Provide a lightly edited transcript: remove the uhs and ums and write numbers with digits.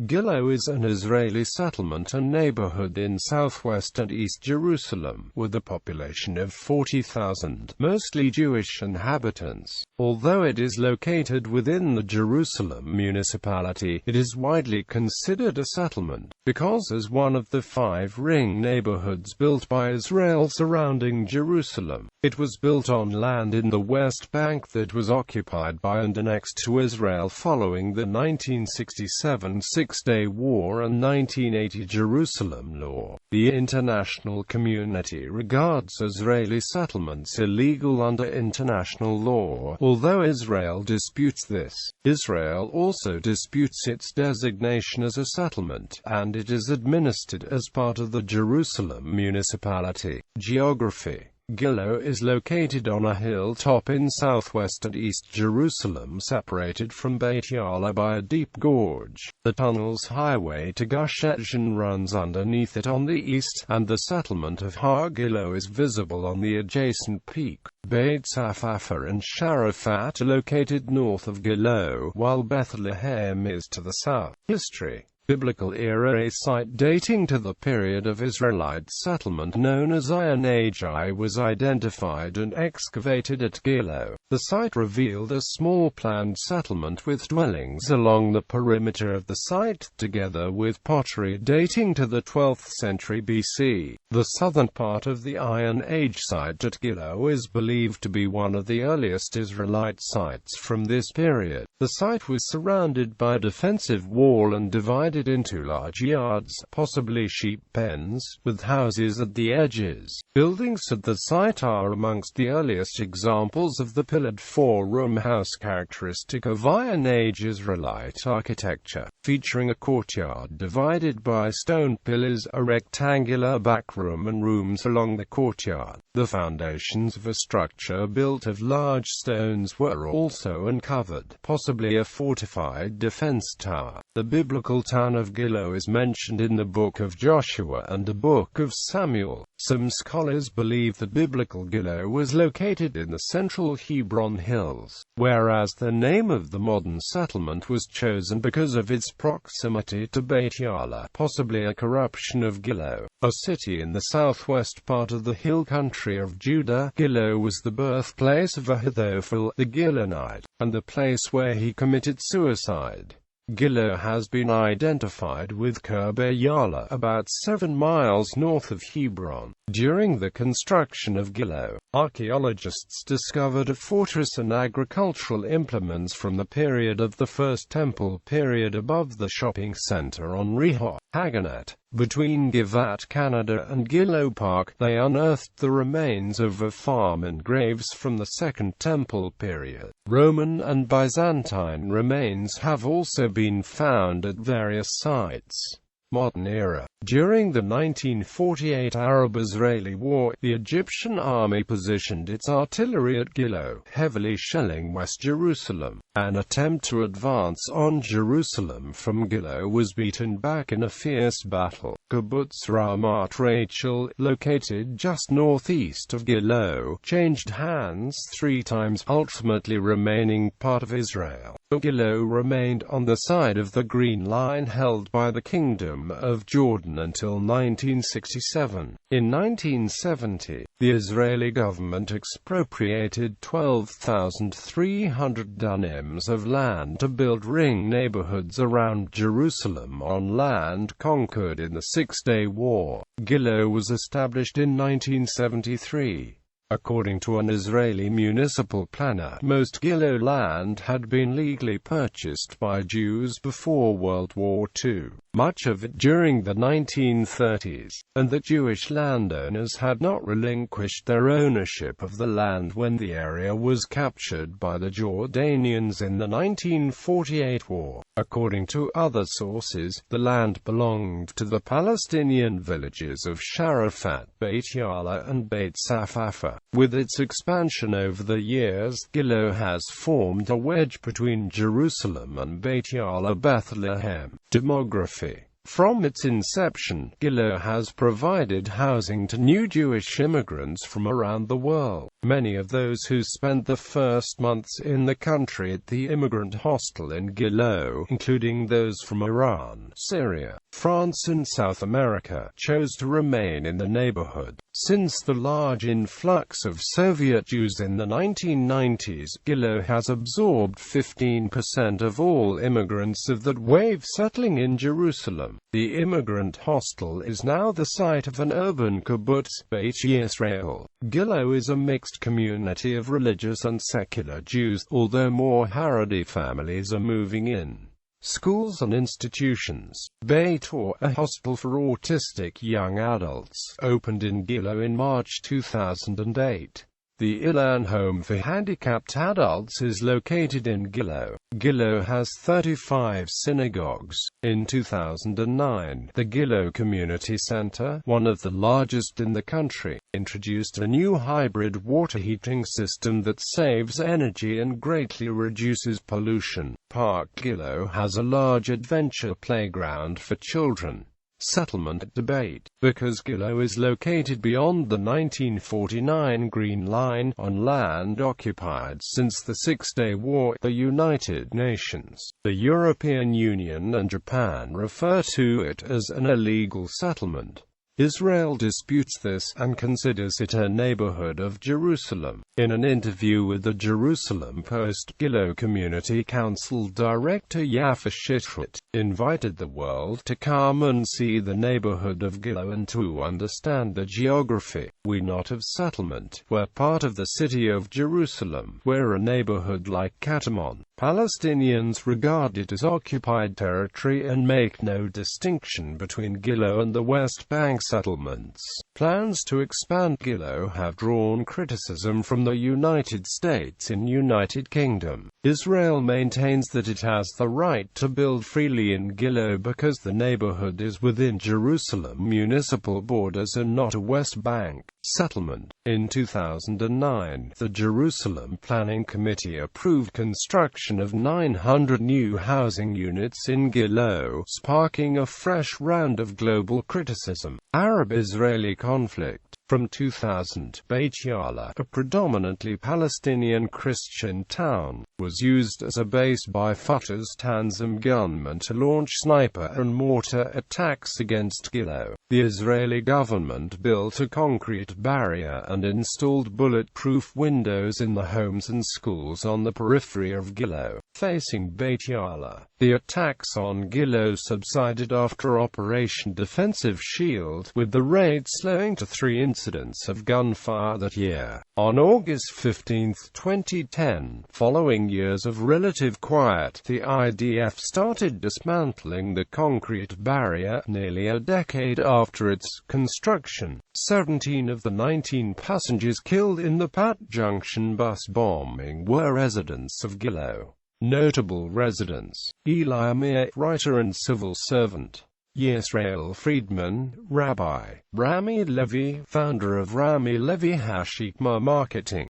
Gilo is an Israeli settlement and neighborhood in southwest and East Jerusalem, with a population of 40,000, mostly Jewish inhabitants. Although it is located within the Jerusalem Municipality, it is widely considered a settlement, because as one of the 5 ring neighborhoods built by Israel surrounding Jerusalem. It was built on land in the West Bank that was occupied by and annexed to Israel following the 1967 Six-Day War and 1980 Jerusalem Law. The international community regards Israeli settlements illegal under international law, although Israel disputes this. Israel also disputes its designation as a settlement, and it is administered as part of the Jerusalem Municipality. Geography. Gilo is located on a hilltop in southwest and East Jerusalem, separated from Beit Yala by a deep gorge. The tunnel's highway to Gush Etzion runs underneath it on the east, and the settlement of Har Gilo is visible on the adjacent peak. Beit Safafa and Sharafat are located north of Gilo, while Bethlehem is to the south. History. Biblical era. A site dating to the period of Israelite settlement known as Iron Age I was identified and excavated at Gilo. The site revealed a small planned settlement with dwellings along the perimeter of the site, together with pottery dating to the 12th century BC. The southern part of the Iron Age site at Gilo is believed to be one of the earliest Israelite sites from this period. The site was surrounded by a defensive wall and divided into large yards, possibly sheep pens, with houses at the edges. Buildings at the site are amongst the earliest examples of the pillared 4-room house characteristic of Iron Age Israelite architecture, featuring a courtyard divided by stone pillars, a rectangular back room and rooms along the courtyard. The foundations of a structure built of large stones were also uncovered, possibly a fortified defense tower. The biblical town of Gilo is mentioned in the Book of Joshua and the Book of Samuel. Some scholars believe that biblical Gilo was located in the central Hebron hills, whereas the name of the modern settlement was chosen because of its proximity to Beit Yala, possibly a corruption of Gilo, a city in the southwest part of the hill country of Judah. Gilo was the birthplace of Ahithophel the Gilonite, and the place where he committed suicide. Gilo has been identified with Kirbe Yala, about 7 miles north of Hebron. During the construction of Gilo, archaeologists discovered a fortress and agricultural implements from the period of the First Temple period above the shopping center on Rehoboth Haganet. Between Givat Canada and Gilo Park, they unearthed the remains of a farm and graves from the Second Temple period. Roman and Byzantine remains have also been found at various sites. Modern era. During the 1948 Arab-Israeli War, the Egyptian army positioned its artillery at Gilo, heavily shelling West Jerusalem. An attempt to advance on Jerusalem from Gilo was beaten back in a fierce battle. Kibbutz Ramat Rachel, located just northeast of Gilo, changed hands 3 times, ultimately remaining part of Israel. Gilo remained on the side of the Green Line held by the Kingdom of Jordan until 1967. In 1970, the Israeli government expropriated 12,300 dunams of land to build ring neighborhoods around Jerusalem on land conquered in the Six-Day War. Gilo was established in 1973. According to an Israeli municipal planner, most Gilo land had been legally purchased by Jews before World War II, much of it during the 1930s, and that Jewish landowners had not relinquished their ownership of the land when the area was captured by the Jordanians in the 1948 war. According to other sources, the land belonged to the Palestinian villages of Sharafat, Beit Yala and Beit Safafa. With its expansion over the years, Gilo has formed a wedge between Jerusalem and Beit Yala Bethlehem. Demography. From its inception, Gilo has provided housing to new Jewish immigrants from around the world. Many of those who spent the first months in the country at the immigrant hostel in Gilo, including those from Iran, Syria, France and South America, chose to remain in the neighborhood. Since the large influx of Soviet Jews in the 1990s, Gilo has absorbed 15% of all immigrants of that wave settling in Jerusalem. The immigrant hostel is now the site of an urban kibbutz, designation. Gilo is a mixed community of religious and secular Jews, although more Haredi families are moving in. Schools and institutions. Beit Or, a hostel for autistic young adults, opened in Gilo in March 2008. The Ilan Home for Handicapped Adults is located in Gilo. Gilo has 35 synagogues. In 2009, the Gilo Community Center, one of the largest in the country, introduced a new hybrid water heating system that saves energy and greatly reduces pollution. Park Gilo has a large adventure playground for children. Settlement debate. Because Gilo is located beyond the 1949 Green Line, on land occupied since the Six-Day War, the United Nations, the European Union and Japan refer to it as an illegal settlement. Israel disputes this, and considers it a neighborhood of Jerusalem. In an interview with the Jerusalem Post, Gilo Community Council Director Yafa Shitrit invited the world to come and see the neighborhood of Gilo and to understand the geography. "We're not of settlement. We're part of the city of Jerusalem. We're a neighborhood like Katamon. Palestinians regard it as occupied territory and make no distinction between Gilo and the West Bank settlements." Plans to expand Gilo have drawn criticism from the United States and United Kingdom. Israel maintains that it has the right to build freely in Gilo because the neighborhood is within Jerusalem municipal borders and not a West Bank settlement. In 2009, the Jerusalem Planning Committee approved construction of 900 new housing units in Gilo, sparking a fresh round of global criticism. Arab-Israeli conflict. From 2000, Beit Yala, a predominantly Palestinian Christian town, was used as a base by Fatah's Tanzim gunmen to launch sniper and mortar attacks against Gilo. The Israeli government built a concrete barrier and installed bulletproof windows in the homes and schools on the periphery of Gilo, facing Beit Yala. The attacks on Gilo subsided after Operation Defensive Shield, with the raid slowing to 3 incidents of gunfire that year. On August 15, 2010, following years of relative quiet, the IDF started dismantling the concrete barrier, nearly a decade after its construction. 17 of the 19 passengers killed in the Pat Junction bus bombing were residents of Gilo. Notable residents: Eli Amir, writer and civil servant; Yisrael Friedman, Rabbi; Rami Levy, founder of Rami Levy Hashikma Marketing.